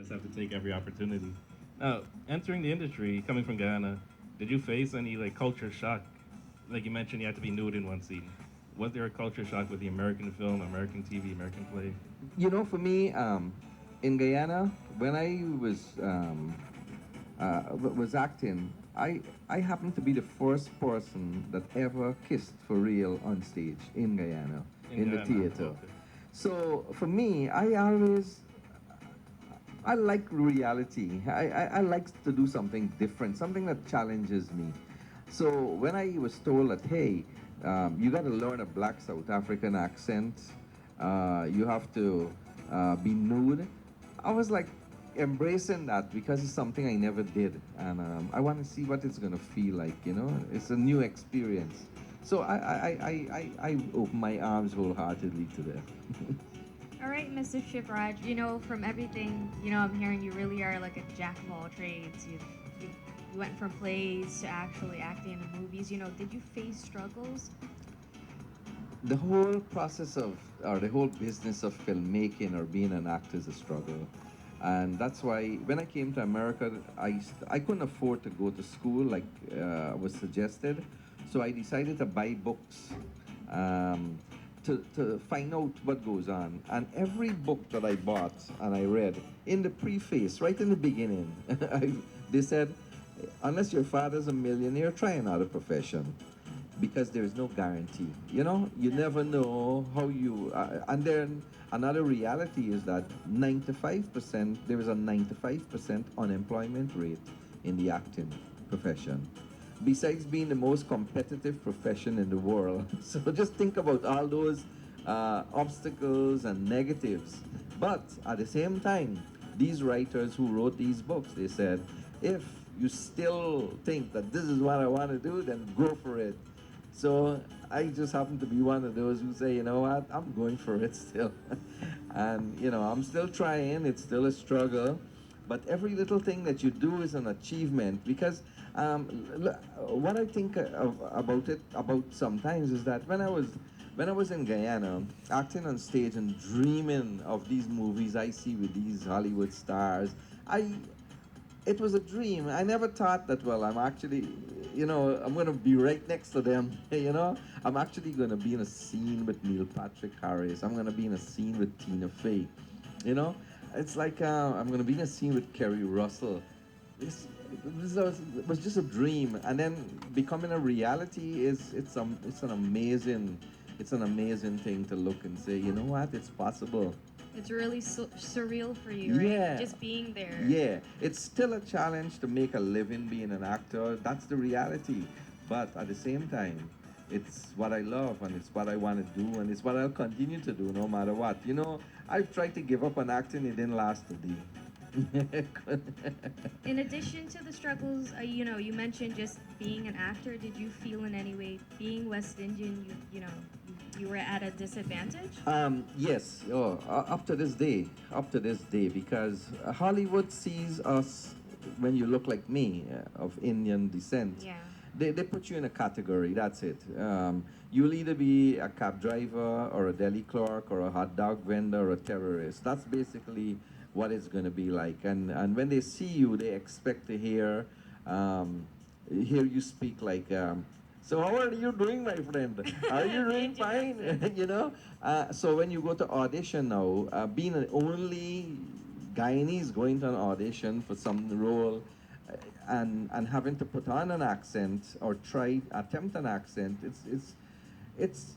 just have to take every opportunity. Now, entering the industry, coming from Guyana, did you face any like culture shock? Like you mentioned, you had to be nude in one scene. Was there a culture shock with the American film, American TV, American play? For me, in Guyana, when I was acting, I happened to be the first person that ever kissed for real on stage in Guyana, in the Guyana, theater. okay. So for me, I like reality. I like to do something different, something that challenges me. So when I was told that, hey, you got to learn a black South African accent, you have to be nude, I was like embracing that because it's something I never did. And I want to see what it's going to feel like, It's a new experience. So I open my arms wholeheartedly to that. All right, Mr. Shivraj, from everything, I'm hearing you really are like a jack of all trades. You went from plays to actually acting in movies. Did you face struggles? The whole process of, or the whole business of filmmaking or being an actor is a struggle. And that's why when I came to America, I couldn't afford to go to school like was suggested. So I decided to buy books to find out what goes on. And every book that I bought and I read, in the preface, right in the beginning, they said, unless your father's a millionaire, try another profession because there is no guarantee. You never know how you. And then another reality is that 95%, there is a 95% unemployment rate in the acting profession. Besides being the most competitive profession in the world. So just think about all those obstacles and negatives. But at the same time, these writers who wrote these books, they said, if you still think that this is what I want to do, then go for it. So I just happen to be one of those who say, you know what, I'm going for it still. And, I'm still trying, it's still a struggle. But every little thing that you do is an achievement because what I think about sometimes is that when I was in Guyana, acting on stage and dreaming of these movies I see with these Hollywood stars, I it was a dream. I never thought that, well, I'm actually, I'm going to be right next to them, I'm actually going to be in a scene with Neil Patrick Harris. I'm going to be in a scene with Tina Fey, you know? It's like I'm going to be in a scene with Kerry Russell. It was just a dream. And then becoming a reality it's an amazing thing to look and say, you know what, it's possible. It's really surreal for you, right? Yeah. Just being there. Yeah, it's still a challenge to make a living being an actor. That's the reality. But at the same time, it's what I love and it's what I want to do and it's what I'll continue to do no matter what. I've tried to give up on acting, it didn't last a day. In addition to the struggles, you mentioned just being an actor. Did you feel in any way being West Indian, you were at a disadvantage? Yes, up to this day, because Hollywood sees us when you look like me, of Indian descent. Yeah. They put you in a category, that's it. You'll either be a cab driver or a deli clerk or a hot dog vendor or a terrorist. That's basically what it's going to be like. And when they see you, they expect to hear you speak like, so how are you doing, my friend? Are you doing fine? So when you go to audition now, being the only Guyanese going to an audition for some role, and having to put on an accent or attempt an accent, it's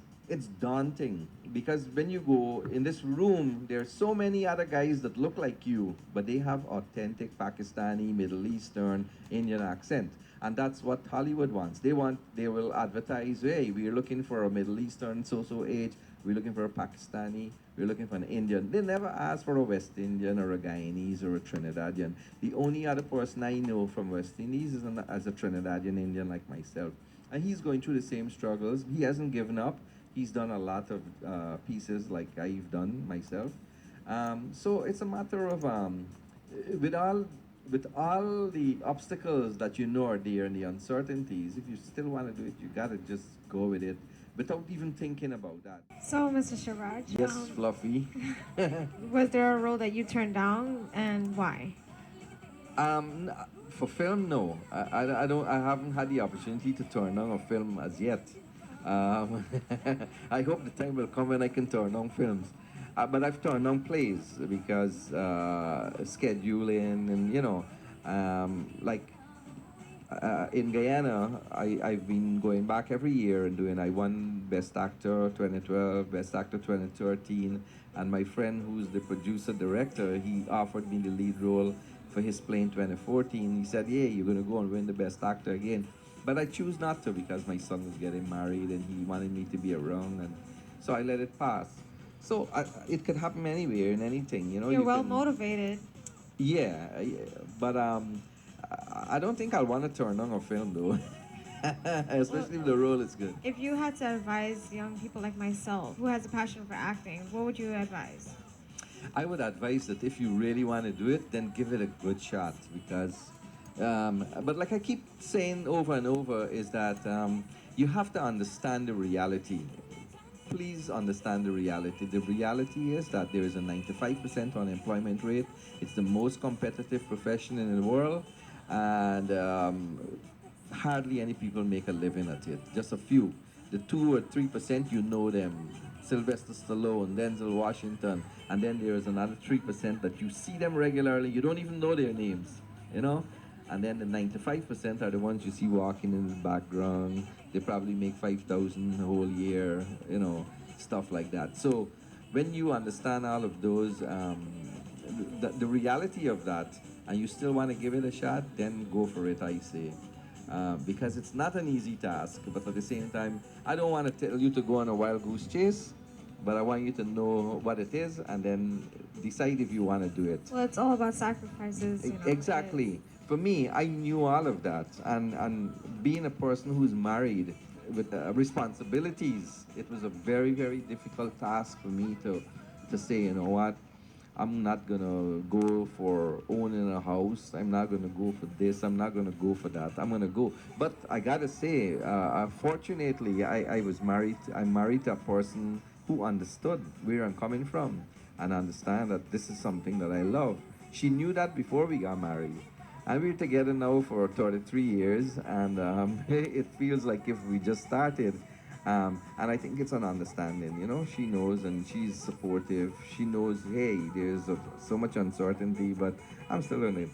daunting because when you go in this room, there are so many other guys that look like you, but they have authentic Pakistani, Middle Eastern, Indian accent. And that's what Hollywood wants. They will advertise, hey, we're looking for a Middle Eastern so-so age, we're looking for a Pakistani, we're looking for an Indian. They never ask for a West Indian or a Guyanese or a Trinidadian. The only other person I know from West Indies is as a Trinidadian Indian like myself. And he's going through the same struggles. He hasn't given up. He's done a lot of pieces like I've done myself. So it's a matter of with all with all the obstacles that are there and the uncertainties. If you still want to do it, you gotta just go with it without even thinking about that. So, Mr. Shivraj, Yes, Fluffy. was there a role that you turned down, and Why? For film, no. I don't. I haven't had the opportunity to turn on a film as yet. Um, I hope the time will come when I can turn on films. But I've turned on plays because scheduling and like in Guyana, I've been going back every year and doing. I won Best Actor 2012, Best Actor 2013, and my friend who's the producer director, he offered me the lead role for his play in 2014. He said, "Yeah, you're gonna go and win the Best Actor again," but I choose not to because my son was getting married and he wanted me to be around, and so I let it pass. So it could happen anywhere in anything, you know. You're You well can, motivated. yeah, yeah, but I don't think I'll want to turn on a film though, especially if the role is good. If you had to advise young people like myself who has a passion for acting, what would you advise? I would advise that if you really want to do it, then give it a good shot because, but like I keep saying over and over, is that you have to understand the reality. Please understand the reality. The reality is that there is a 95% unemployment rate. It's the most competitive profession in the world, and hardly any people make a living at it. Just a few. The 2 or 3%, you know them. Sylvester Stallone, Denzel Washington, and then there is another 3% that you see them regularly. You don't even know their names, you know. And then the 95% are the ones you see walking in the background. They probably make 5,000 a whole year, you know, stuff like that. So when you understand all of those, the reality of that, and you still want to give it a shot, then go for it, I say. Because it's not an easy task, but at the same time, I don't want to tell you to go on a wild goose chase, but I want you to know what it is and then decide if you want to do it. Well, it's all about sacrifices, you know. Exactly. For me, I knew all of that, and being a person who's married with responsibilities, it was a very, very difficult task for me to say, you know what, I'm not gonna go for owning a house. I'm not gonna go for this. I'm not gonna go for that. I'm gonna go. But I gotta say, fortunately, I was married. I'm married to a person who understood where I'm coming from and understand that this is something that I love. She knew that before we got married. And we're together now for 33 years, and it feels like if we just started. And I think it's an understanding, you know. She knows and she's supportive. She knows, hey, there's so much uncertainty, but I'm still in it.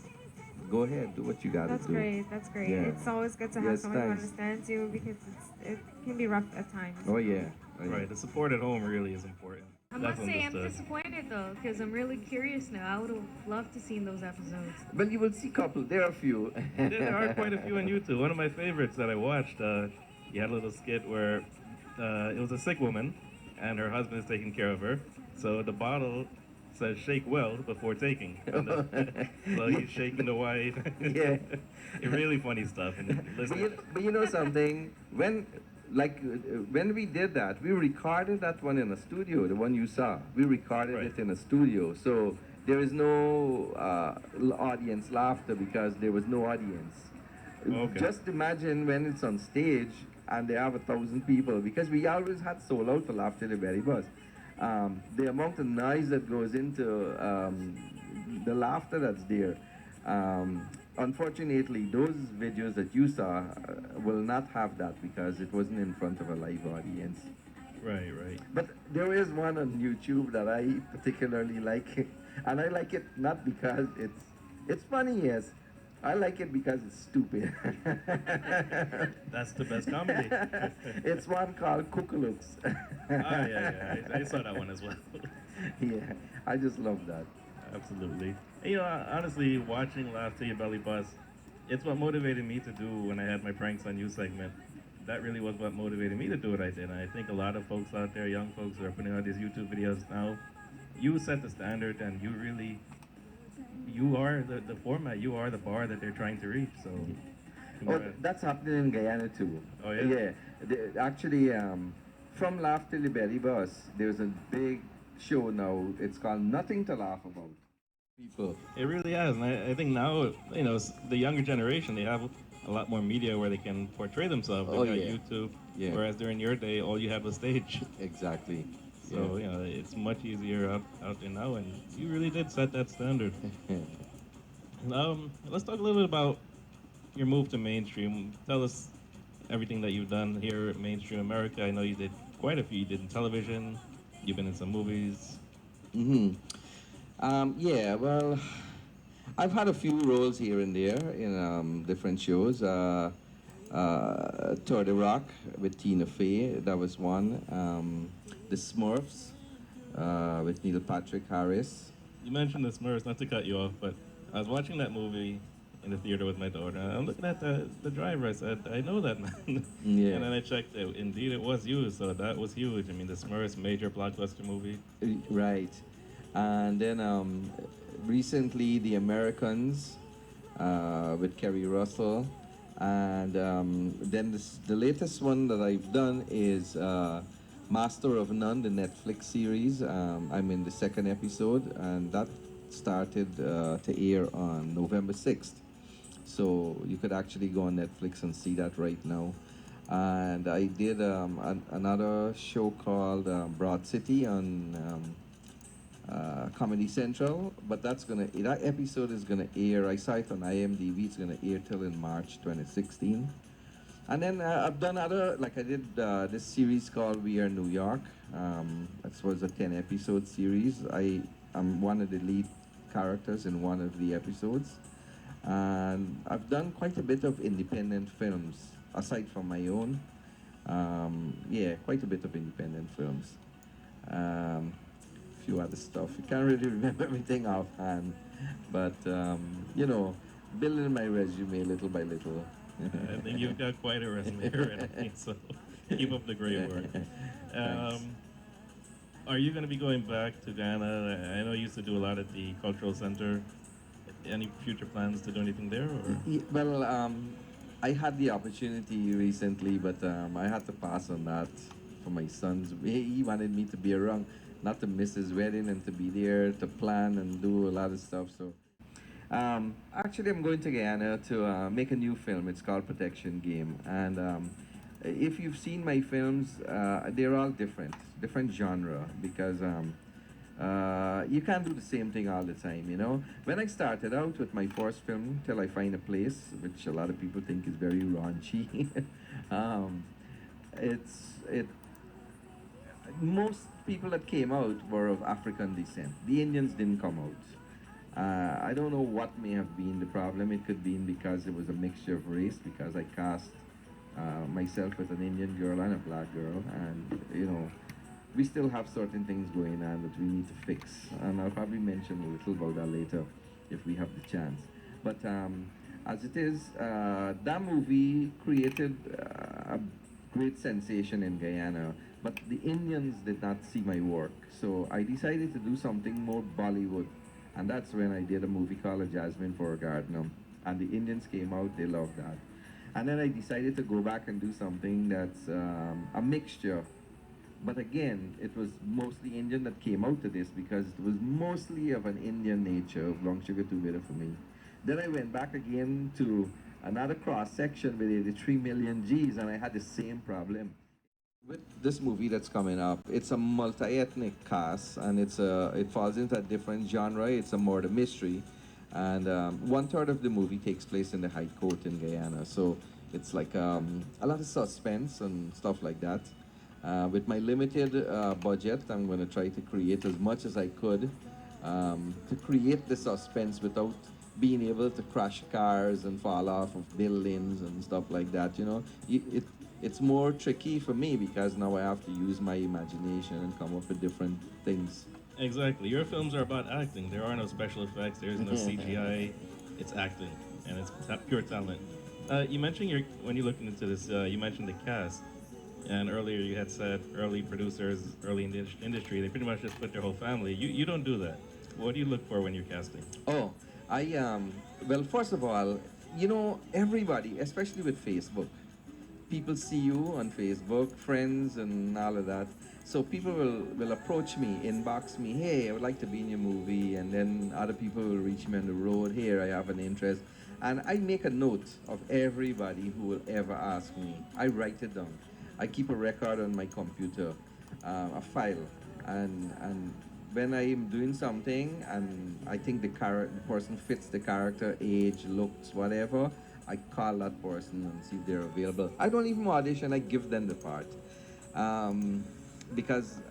Go ahead, do what you gotta That's do. great. That's great. Yeah. It's always good to have Yes, someone who thanks. understands you because it can be rough at times. Oh yeah. Oh, yeah. Right, the support at home really is important. I must That's say I'm understood. disappointed though because I'm really curious now. I would have loved to seen those episodes. But you will see couple. There are a few. There are quite a few on YouTube. One of my favorites that I watched, you had a little skit where it was a sick woman, and her husband is taking care of her. So the bottle says "shake well before taking." And, so he's shaking the wife. Yeah. It's really funny stuff. And But you know something? When we did that, we recorded that one in a studio, the one you saw. We recorded Right. it in a studio. So there is no audience laughter because there was no audience. Okay. Just imagine when it's on stage and they have 1,000 people, because we always had sold out for Laugh Till the Belly Bus. The amount of noise that goes into the laughter that's there. Unfortunately, those videos that you saw will not have that because it wasn't in front of a live audience. right, right. But there is one on YouTube that I particularly like, and I like it not because it's funny, yes. I like it because it's stupid. That's the best comedy. It's one called Kookalooks. Yeah. I saw that one as well. Yeah, I just love that. Absolutely. And, you know, honestly, watching Laugh Till Your Belly Bust, it's what motivated me to do when I had my Pranks on You segment. That really was what motivated me to do what I did. And I think a lot of folks out there, young folks who are putting out these YouTube videos now, you set the standard and you are the format, you are the bar that they're trying to reach. So, Oh, congrats. that's happening in Guyana too. Oh, yeah? Yeah. Actually, from Laugh Till the Belly Bus, there's a big show now. It's called Nothing to Laugh About. People. It really has, and I think now, you know, the younger generation, they have a lot more media where they can portray themselves. They've Oh, got yeah. YouTube, Yeah. whereas during your day, all you had was stage. Exactly. So, you know, it's much easier out there now, and you really did set that standard. Yeah. Let's talk a little bit about your move to mainstream. Tell us everything that you've done here at mainstream America. I know you did quite a few. You did in television. You've been in some movies. Hmm. Yeah, well, I've had a few roles here and there in different shows. Tour de Rock with Tina Fey, that was one. The Smurfs with Neil Patrick Harris. You mentioned the Smurfs, not to cut you off, but I was watching that movie in the theater with my daughter. And I'm looking at the driver. I said, I know that man. Yeah. And then I checked it. Indeed, it was you. So that was huge. I mean, the Smurfs, major blockbuster movie. Right. And then recently, The Americans with Kerry Russell. And then the latest one that I've done is Master of None, the Netflix series. I'm in the second episode, and that started to air on November 6th. So you could actually go on Netflix and see that right now. And I did another show called Broad City on Comedy Central, but that episode is gonna air. I saw it on IMDb. It's gonna air till in March 2016. And then I've done other, like I did this series called We Are New York. That was a 10-episode series. I'm one of the lead characters in one of the episodes. And I've done quite a bit of independent films, aside from my own. Yeah, quite a bit of independent films. Um, few other stuff. I can't really remember everything offhand, but building my resume little by little. I think you've got quite a resume already. So keep up the great work. Thanks. Are you going to be going back to Ghana? I know you used to do a lot at the Cultural Center. Any future plans to do anything there? Or? Well, I had the opportunity recently, but I had to pass on that for my son's. He wanted me to be around, not to miss his wedding and to be there to plan and do a lot of stuff. So, actually, I'm going to Guyana to make a new film. It's called Protection Game, and if you've seen my films, they're all different genre because. You can't do the same thing all the time, you know. When I started out with my first film, Till I Find a Place, which a lot of people think is very raunchy, um, it most people that came out were of African descent. The Indians didn't come out. I don't know what may have been the problem. It could be because it was a mixture of race, because I cast myself with an Indian girl and a black girl, and we still have certain things going on that we need to fix. And I'll probably mention a little about that later if we have the chance. But as it is, that movie created a great sensation in Guyana, but the Indians did not see my work. So I decided to do something more Bollywood. And that's when I did a movie called A Jasmine for a Gardener. And the Indians came out, they loved that. And then I decided to go back and do something that's a mixture, but again, it was mostly Indian that came out to this because it was mostly of an Indian nature of Long Sugar Too Bitter for Me. Then I went back again to another cross section with 83 million G's, and I had the same problem. With this movie that's coming up, it's a multi-ethnic cast, and it falls into a different genre. It's a murder mystery, and 1/3 of the movie takes place in the High Court in Guyana. So it's like a lot of suspense and stuff like that. With my limited budget, I'm going to try to create as much as I could to create the suspense without being able to crash cars and fall off of buildings and stuff like that. You know, it's more tricky for me because now I have to use my imagination and come up with different things. Exactly. Your films are about acting. There are no special effects. There is no CGI. It's acting, and it's pure talent. You mentioned when you looked into this, you mentioned the cast. And earlier you had said early producers, early in the industry, they pretty much just put their whole family. You don't do that. What do you look for when you're casting? Oh, well, first of all, everybody, especially with Facebook, people see you on Facebook, friends and all of that. So people will approach me, inbox me, hey, I would like to be in your movie. And then other people will reach me on the road, here, I have an interest. And I make a note of everybody who will ever ask me. I write it down. I keep a record on my computer, a file, and when I'm doing something and I think the person fits the character, age, looks, whatever, I call that person and see if they're available. I don't even audition, I give them the part. Um, because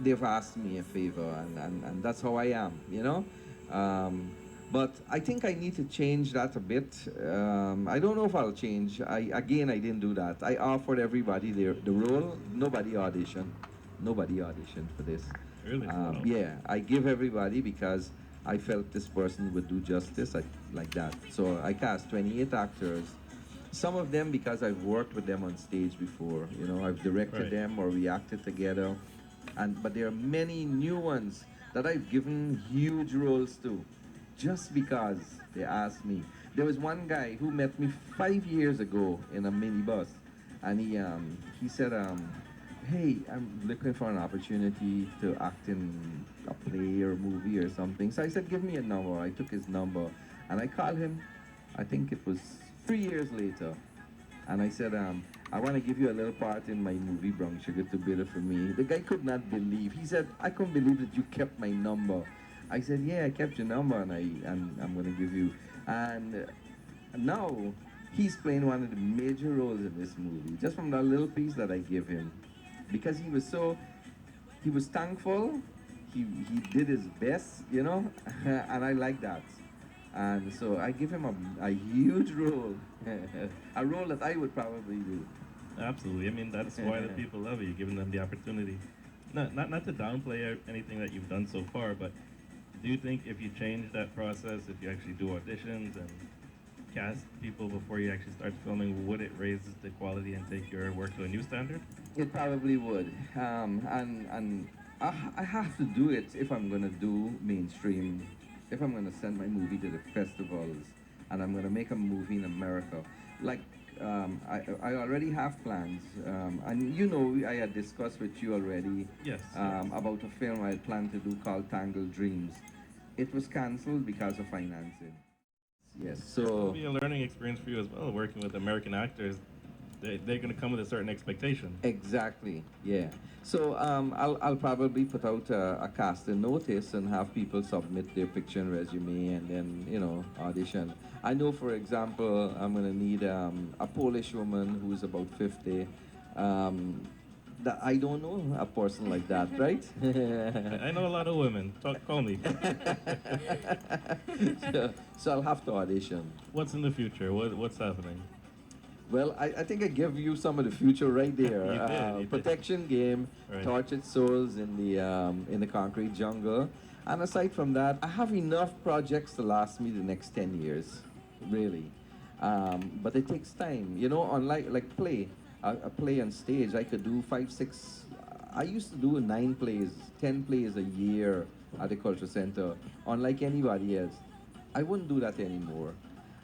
they've asked me a favor, and that's how I am, you know? Um, but I think I need to change that a bit. I don't know if I'll change. I didn't do that. I offered everybody the role. Nobody auditioned. Nobody auditioned for this. Really? Wow. Yeah, I give everybody because I felt this person would do justice like that. So I cast 28 actors. Some of them because I've worked with them on stage before. You know, I've directed Right. them or we acted together. But there are many new ones that I've given huge roles to just because they asked me. There was one guy who met me 5 years ago in a minibus, and he said, "Hey, I'm looking for an opportunity to act in a play or movie or something." So I said, "Give me a number." I took his number, and I called him. I think it was 3 years later, and I said, I want to give you a little part in my movie, Brown Sugar Too Bitter for Me. The guy could not believe. He said, I couldn't believe that you kept my number. I said, yeah, I kept your number, and I'm going to give you. And now he's playing one of the major roles in this movie, just from that little piece that I give him. Because he was thankful, he did his best, you know, and I like that. And so I give him a huge role, a role that I would probably do. Absolutely. I mean, that's why the people love you, giving them the opportunity. Not to downplay anything that you've done so far, but do you think if you change that process, if you actually do auditions and cast people before you actually start filming, would it raise the quality and take your work to a new standard? It probably would. And I have to do it if I'm going to do mainstream, if I'm going to send my movie to the festivals and I'm going to make a movie in America. Like, I already have plans. And you know, I had discussed with you already Yes. about a film I had planned to do called Tangled Dreams. It was canceled because of financing. Yes, It'll so be a learning experience for you as well, working with American actors. They're going to come with a certain expectation. exactly, yeah. So I'll probably put out a casting notice and have people submit their picture and resume and then, you know, audition. I know, for example, I'm going to need a Polish woman who's about 50. That I don't know a person like that, right? I know a lot of women. Call me. So I'll have to audition. What's in the future? What's happening? Well, I think I gave you some of the future right there. You did, you did. Protection game, Right. tortured souls in the concrete jungle, and aside from that, I have enough projects to last me the next 10 years, really. But it takes time, you know. Unlike like play, a play on stage, I could do 5, 6. I used to do 9 plays, 10 plays a year at the culture center, unlike anybody else. I wouldn't do that anymore.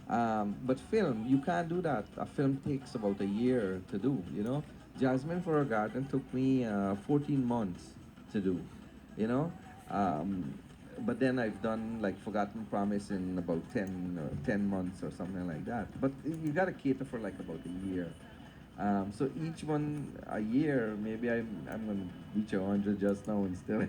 But film, you can't do that. A film takes about a year to do, you know. Jasmine for a Garden took me 14 months to do, you know. But then I've done like Forgotten Promise in about 10 months or something like that. But you gotta cater for like about a year. So each one a year, maybe I'm gonna reach 100 just now and still.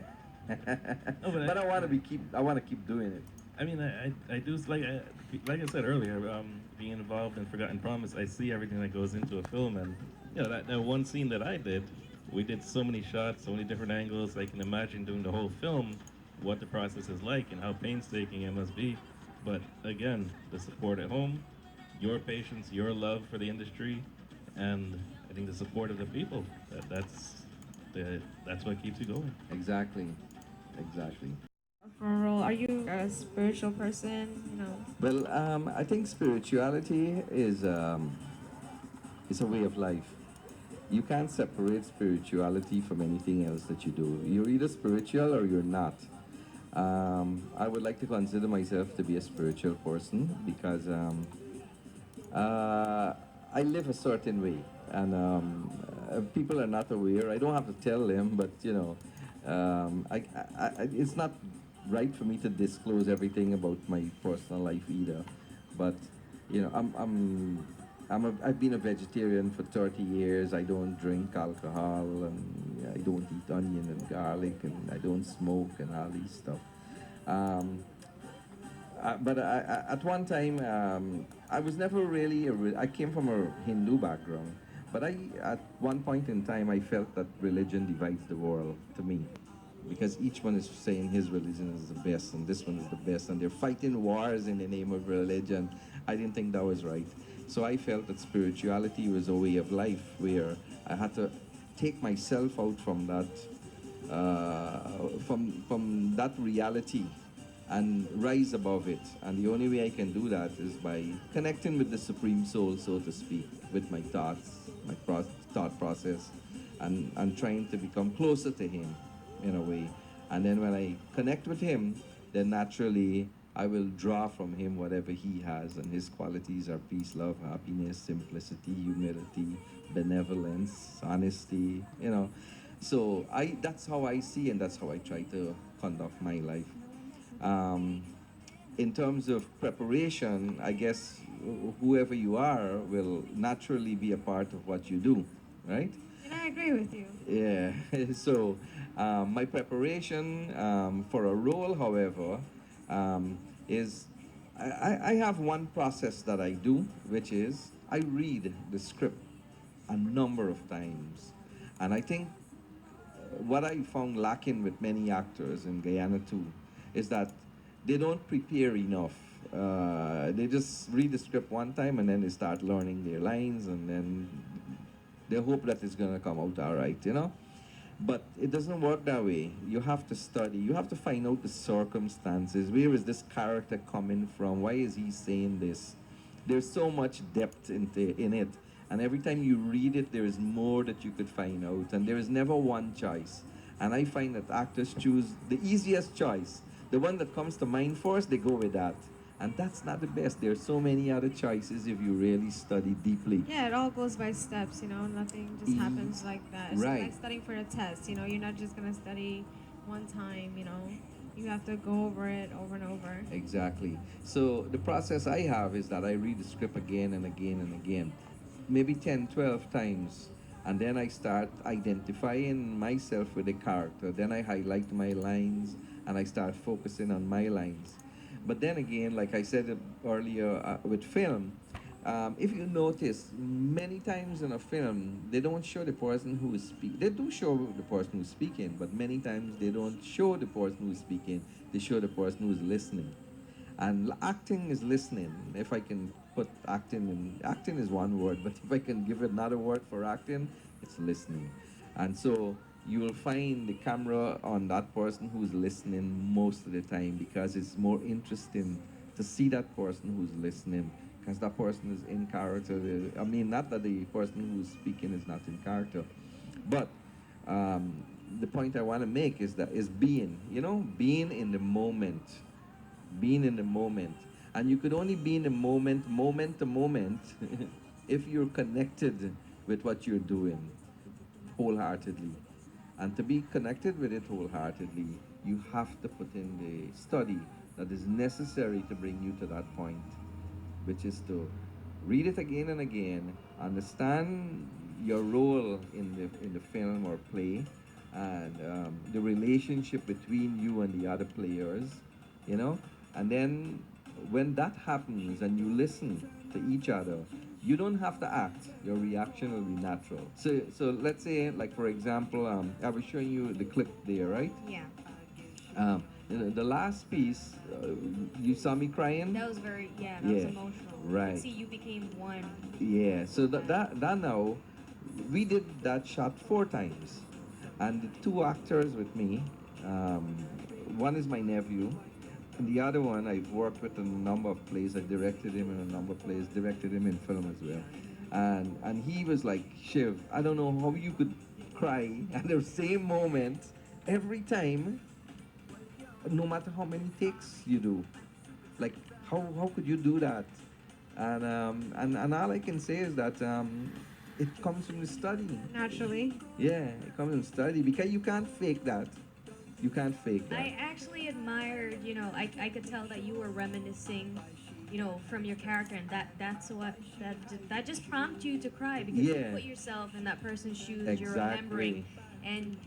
No, But I want to keep doing it. I mean, I do like I said earlier, being involved in Forgotten Promise, I see everything that goes into a film, and you know that one scene that I did, we did so many shots, so many different angles. I can imagine doing the whole film, what the process is like, and how painstaking it must be. But again, the support at home, your patience, your love for the industry, and I think the support of the people. That's what keeps you going. Exactly. Exactly. For a role, are you a spiritual person? You know. Well, I think spirituality is a way of life. You can't separate spirituality from anything else that you do. You're either spiritual or you're not. I would like to consider myself to be a spiritual person because I live a certain way, and people are not aware. I don't have to tell them, but you know, it's not right for me to disclose everything about my personal life either. But you know, I've been a vegetarian for 30 years. I don't drink alcohol, and I don't eat onion and garlic, and I don't smoke and all these stuff. Um, but at one time, I was never really I came from a Hindu background, but at one point in time, I felt that religion divides the world to me, because each one is saying his religion is the best and this one is the best, and they're fighting wars in the name of religion. I didn't think that was right. So I felt that spirituality was a way of life where I had to take myself out from from that reality and rise above it. And the only way I can do that is by connecting with the Supreme Soul, so to speak, with my thoughts, thought process, and trying to become closer to Him in a way. And then when I connect with Him, then naturally I will draw from Him whatever He has. And His qualities are peace, love, happiness, simplicity, humility, benevolence, honesty, you know. So that's how I see, and that's how I try to conduct my life. Um, in terms of preparation, I guess whoever you are will naturally be a part of what you do, right? And I agree with you. Yeah. So my preparation for a role, however, is I have one process that I do, which is I read the script a number of times. And I think what I found lacking with many actors in Guyana too is that they don't prepare enough. They just read the script one time and then they start learning their lines, and then they hope that it's going to come out all right, you know? But it doesn't work that way. You have to study. You have to find out the circumstances. Where is this character coming from? Why is he saying this? There's so much depth in it. And every time you read it, there is more that you could find out. And there is never one choice. And I find that actors choose the easiest choice. The one that comes to mind first, they go with that. And that's not the best. There are so many other choices if you really study deeply. Yeah, it all goes by steps, you know, nothing just happens like that. It's Right. like studying for a test, you know, you're not just gonna study one time, you know. You have to go over it over and over. Exactly. So the process I have is that I read the script again and again and again, maybe 10, 12 times. And then I start identifying myself with the character. Then I highlight my lines and I start focusing on my lines. But then again, like I said earlier with film, if you notice, many times in a film, they don't show the person who is speaking. They do show the person who's speaking, but many times they don't show the person who's speaking. They show the person who's listening. And acting is listening. If I can put acting in, acting is one word, but if I can give it another word for acting, it's listening. And so you will find the camera on that person who's listening most of the time, because it's more interesting to see that person who's listening, because that person is in character. I mean, not that the person who's speaking is not in character, but the point I want to make is that is being, you know, being in the moment, being in the moment. And you could only be in the moment, moment to moment, if you're connected with what you're doing wholeheartedly. And to be connected with it wholeheartedly, you have to put in the study that is necessary to bring you to that point, which is to read it again and again, understand your role in the film or play, and the relationship between you and the other players, you know. And then when that happens and you listen to each other, you don't have to act. Your reaction will be natural. So let's say, like for example, I was showing you the clip there, right? Yeah. The last piece, you saw me crying. That was very, yeah, that was Yeah, emotional. You right. could see you became one. Yeah, so that now, we did that shot 4 times, and the two actors with me, um, one is my nephew, and the other one I've worked with in a number of plays. I directed him in a number of plays, directed him in film as well, and he was like, Shiv, I don't know how you could cry at the same moment every time, no matter how many takes you do. Like, how could you do that? And all I can say is that it comes from the study. Naturally. Yeah, it comes from study, because you can't fake that. You can't fake that. I actually admired, you know, I could tell that you were reminiscing from your character, and that just prompts you to cry because you Yeah. put yourself in that person's shoes. You're Exactly. remembering, and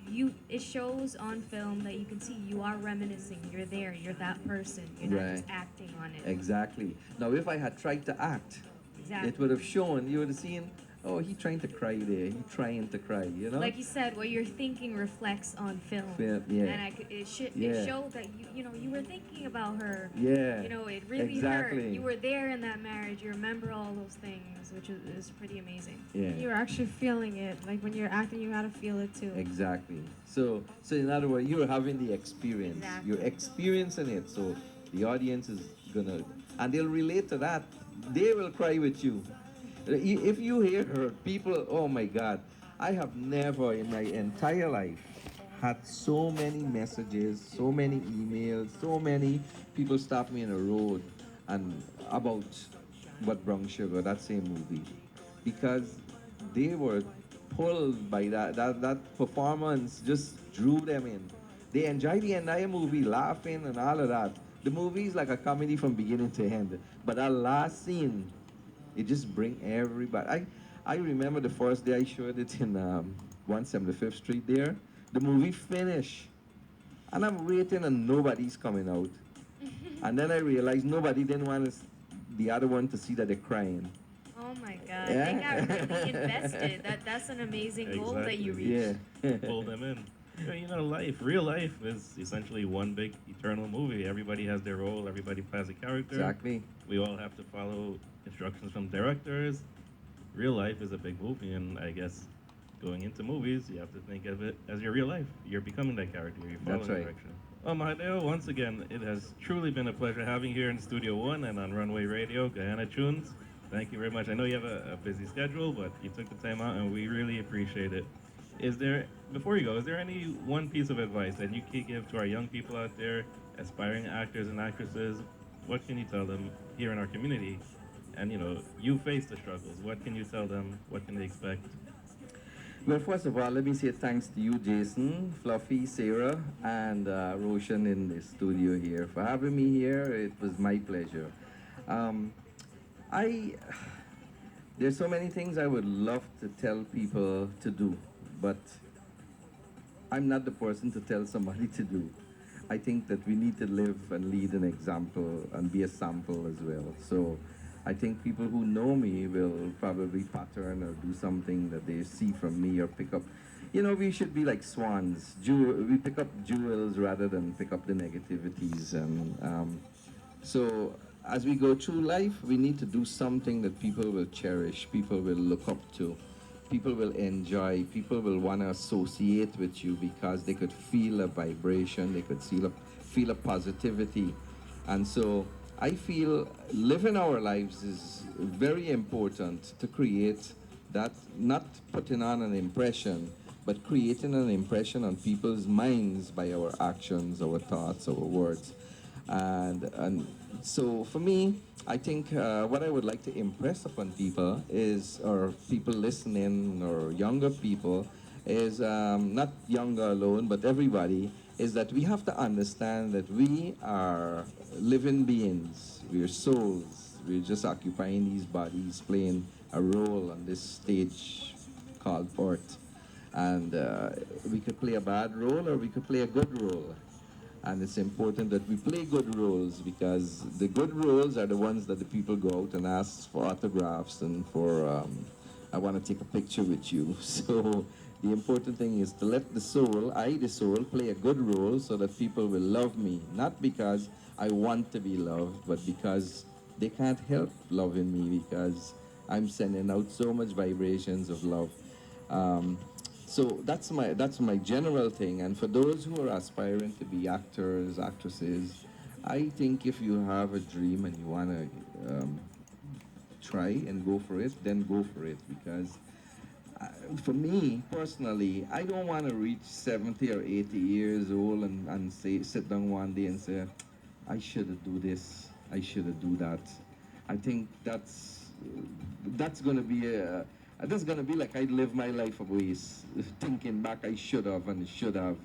it shows on film that you can see you are reminiscing. You're there. You're that person. You're not Right. just acting on it. Exactly. Now, if I had tried to act, it would Exactly. have shown, you would have seen, oh, he trying to cry there. He trying to cry, you know? Like you said, what you're thinking reflects on film. Yeah. And Yeah. it showed that you were thinking about her. Yeah. It really hurt. Exactly. You were there in that marriage. You remember all those things, which is pretty amazing. Yeah. You're actually feeling it. Like when you're acting, you gotta feel it too. Exactly. So in other words, you're having the experience. Exactly. You're experiencing it. So the audience is gonna, and they'll relate to that. They will cry with you. If you hear her, people, oh my God, I have never in my entire life had so many messages, so many emails, so many people stop me in the road and about what Brown Sugar, that same movie, because they were pulled by that performance just drew them in. They enjoyed the entire movie, laughing and all of that. The movie is like a comedy from beginning to end, but that last scene, it just bring everybody. I remember the first day I showed it in 175th Street there. The movie finished, and I'm waiting and nobody's coming out. And then I realized nobody didn't want the other one to see that they're crying. Oh my God, Yeah. they got really invested. That's an amazing goal that you reached. Yeah. Pull them in. Real life is essentially one big eternal movie. Everybody has their role. Everybody plays a character. Exactly. We all have to follow instructions from directors. Real life is a big movie, and I guess going into movies, you have to think of it as your real life. You're becoming that character. You're following That's right. direction. Well, Mahadeo, once again, it has truly been a pleasure having you here in Studio One and on Runway Radio, Guyana Chunes. Thank you very much. I know you have a busy schedule, but you took the time out, and we really appreciate it. Before you go, is there any one piece of advice that you can give to our young people out there, aspiring actors and actresses? What can you tell them here in our community? And you face the struggles. What can you tell them? What can they expect? Well, first of all, let me say thanks to you, Jason, Fluffy, Sarah, and Roshan in the studio here for having me here. It was my pleasure. I there's so many things I would love to tell people to do, but I'm not the person to tell somebody to do. I think that we need to live and lead an example and be a sample as well. So I think people who know me will probably pattern or do something that they see from me or pick up. We should be like swans. We pick up jewels rather than pick up the negativities. And so as we go through life, we need to do something that people will cherish, people will look up to, people will enjoy, people will want to associate with you because they could feel a vibration, they could feel a positivity. And so I feel living our lives is very important to create that, not putting on an impression, but creating an impression on people's minds by our actions, our thoughts, our words. And so for me, I think what I would like to impress upon people is, or people listening, or younger people, is not younger alone, but everybody, is that we have to understand that we are living beings. We are souls. We're just occupying these bodies, playing a role on this stage called Earth. And we could play a bad role or we could play a good role. And it's important that we play good roles because the good roles are the ones that the people go out and ask for autographs and for, I want to take a picture with you. So the important thing is to let the soul, the soul, play a good role so that people will love me. Not because I want to be loved, but because they can't help loving me because I'm sending out so much vibrations of love. So that's my general thing. And for those who are aspiring to be actors, actresses, I think if you have a dream and you want to try and go for it, then go for it. Because for me personally, I don't want to reach 70 or 80 years old and sit down one day and say, I should do this, I should do that. I think that's gonna be that's gonna be like I live my life a waste, thinking back I should have and should have.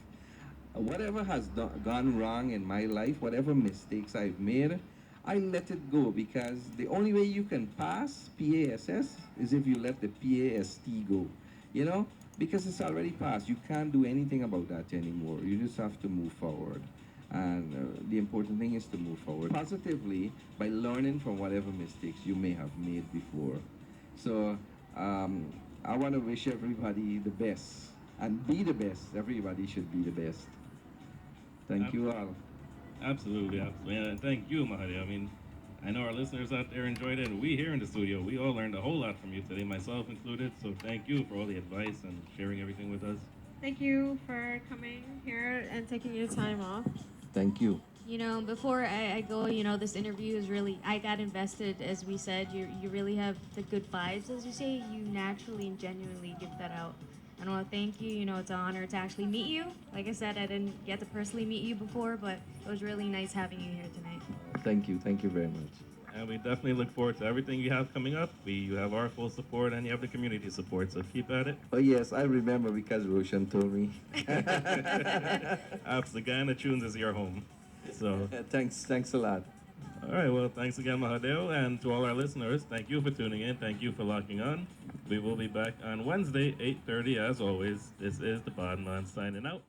Whatever has gone wrong in my life, whatever mistakes I've made, I let it go because the only way you can pass PASS is if you let the PAST go, you know, because it's already passed. You can't do anything about that anymore. You just have to move forward. And the important thing is to move forward positively by learning from whatever mistakes you may have made before. So I want to wish everybody the best and be the best. Everybody should be the best. Thank you all. Absolutely, absolutely. And thank you, Mahadeo. I mean, I know our listeners out there enjoyed it, and we here in the studio, we all learned a whole lot from you today, myself included. So thank you for all the advice and sharing everything with us. Thank you for coming here and taking your time off. Thank you. You know, before I go, you know, this interview is really, I got invested, as we said. You really have the good vibes, as you say. You naturally and genuinely give that out. And I want to thank you. You know, it's an honor to actually meet you. Like I said, I didn't get to personally meet you before, but it was really nice having you here tonight. Thank you. Thank you very much. And we definitely look forward to everything you have coming up. You have our full support, and you have the community support, so keep at it. Oh yes, I remember because Roshan told me. Absolutely, Guyana Chunes is your home. So, Thanks a lot. all right, well, thanks again, Mahadeo, and to all our listeners, thank you for tuning in. Thank you for locking on. We will be back on Wednesday, 8:30, as always. This is the Podman signing out.